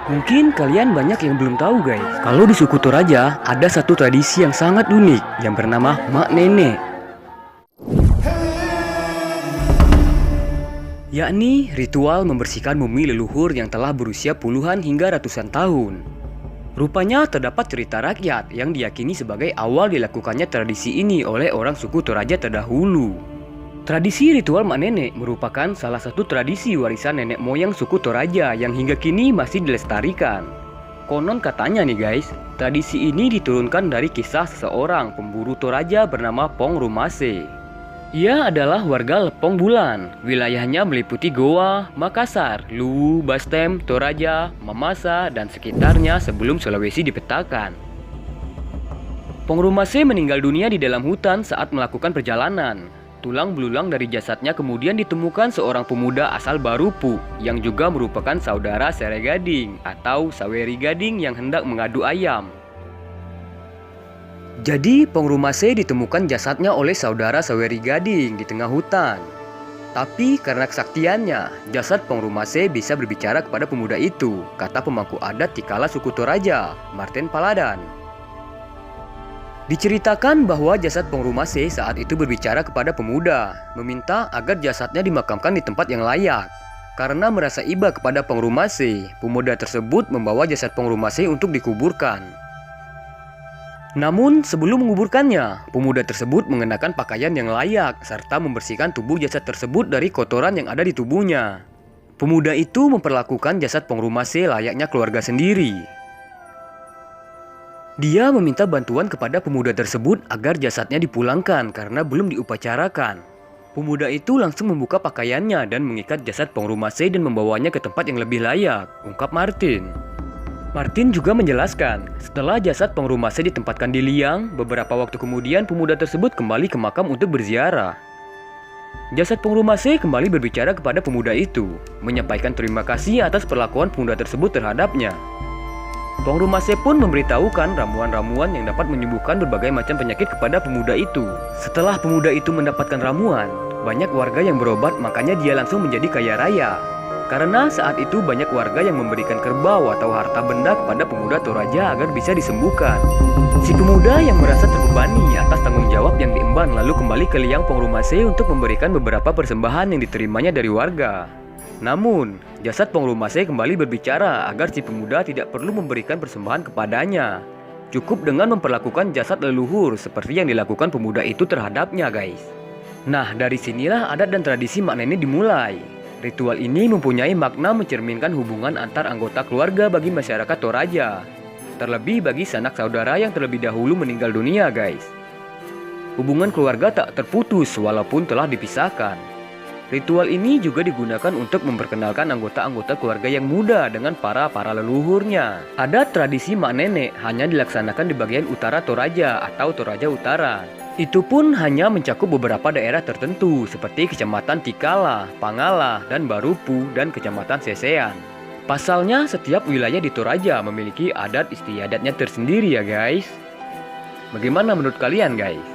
Mungkin kalian banyak yang belum tahu guys, kalau di suku Toraja ada satu tradisi yang sangat unik yang bernama Mak Nenek. Yakni ritual membersihkan bumi leluhur yang telah berusia puluhan hingga ratusan tahun. Rupanya terdapat cerita rakyat yang diyakini sebagai awal dilakukannya tradisi ini oleh orang suku Toraja terdahulu. Tradisi ritual Mak Nenek merupakan salah satu tradisi warisan nenek moyang suku Toraja yang hingga kini masih dilestarikan. Konon katanya nih guys, tradisi ini diturunkan dari kisah seseorang pemburu Toraja bernama Pong Rumase. Ia adalah warga Lepong Bulan, wilayahnya meliputi Goa, Makassar, Luwu, Bastem, Toraja, Mamasa, dan sekitarnya sebelum Sulawesi dipetakan. Pong Rumase meninggal dunia di dalam hutan saat melakukan perjalanan. Tulang belulang dari jasadnya kemudian ditemukan seorang pemuda asal Barupu yang juga merupakan saudara Sere Gading atau Saweri Gading yang hendak mengadu ayam. Jadi Pong Rumase ditemukan jasadnya oleh saudara Saweri Gading di tengah hutan. Tapi karena kesaktiannya, jasad Pong Rumase bisa berbicara kepada pemuda itu, kata pemangku adat Tikala suku Toraja, Martin Paladan. Diceritakan bahwa jasad Pong Rumase saat itu berbicara kepada pemuda, meminta agar jasadnya dimakamkan di tempat yang layak. Karena merasa iba kepada Pong Rumase, pemuda tersebut membawa jasad Pong Rumase untuk dikuburkan. Namun sebelum menguburkannya, pemuda tersebut mengenakan pakaian yang layak serta membersihkan tubuh jasad tersebut dari kotoran yang ada di tubuhnya. Pemuda itu memperlakukan jasad Pong Rumase layaknya keluarga sendiri. Dia meminta bantuan kepada pemuda tersebut agar jasadnya dipulangkan karena belum diupacarakan. Pemuda itu langsung membuka pakaiannya dan mengikat jasad Pong Rumase dan membawanya ke tempat yang lebih layak, ungkap Martin. Martin juga menjelaskan, setelah jasad Pong Rumase ditempatkan di liang, beberapa waktu kemudian pemuda tersebut kembali ke makam untuk berziarah. Jasad Pong Rumase kembali berbicara kepada pemuda itu, menyampaikan terima kasih atas perlakuan pemuda tersebut terhadapnya. Pong Rumase pun memberitahukan ramuan-ramuan yang dapat menyembuhkan berbagai macam penyakit kepada pemuda itu. Setelah pemuda itu mendapatkan ramuan, banyak warga yang berobat, makanya dia langsung menjadi kaya raya. Karena saat itu banyak warga yang memberikan kerbau atau harta benda kepada pemuda Toraja agar bisa disembuhkan. Si pemuda yang merasa terbebani atas tanggung jawab yang diemban lalu kembali ke liang Pong Rumase untuk memberikan beberapa persembahan yang diterimanya dari warga. Namun, jasad Pong Rumase kembali berbicara agar si pemuda tidak perlu memberikan persembahan kepadanya. Cukup dengan memperlakukan jasad leluhur seperti yang dilakukan pemuda itu terhadapnya guys. Nah, dari sinilah adat dan tradisi Mak Nenek dimulai. Ritual ini mempunyai makna mencerminkan hubungan antar anggota keluarga bagi masyarakat Toraja. Terlebih bagi sanak saudara yang terlebih dahulu meninggal dunia guys. Hubungan keluarga tak terputus walaupun telah dipisahkan. Ritual ini juga digunakan untuk memperkenalkan anggota-anggota keluarga yang muda dengan para leluhurnya. Adat tradisi Mak Nenek hanya dilaksanakan di bagian utara Toraja atau Toraja Utara. Itu pun hanya mencakup beberapa daerah tertentu seperti Kecamatan Tikala, Pangala, dan Barupu, dan Kecamatan Sesean. Pasalnya setiap wilayah di Toraja memiliki adat istiadatnya tersendiri ya guys. Bagaimana menurut kalian guys?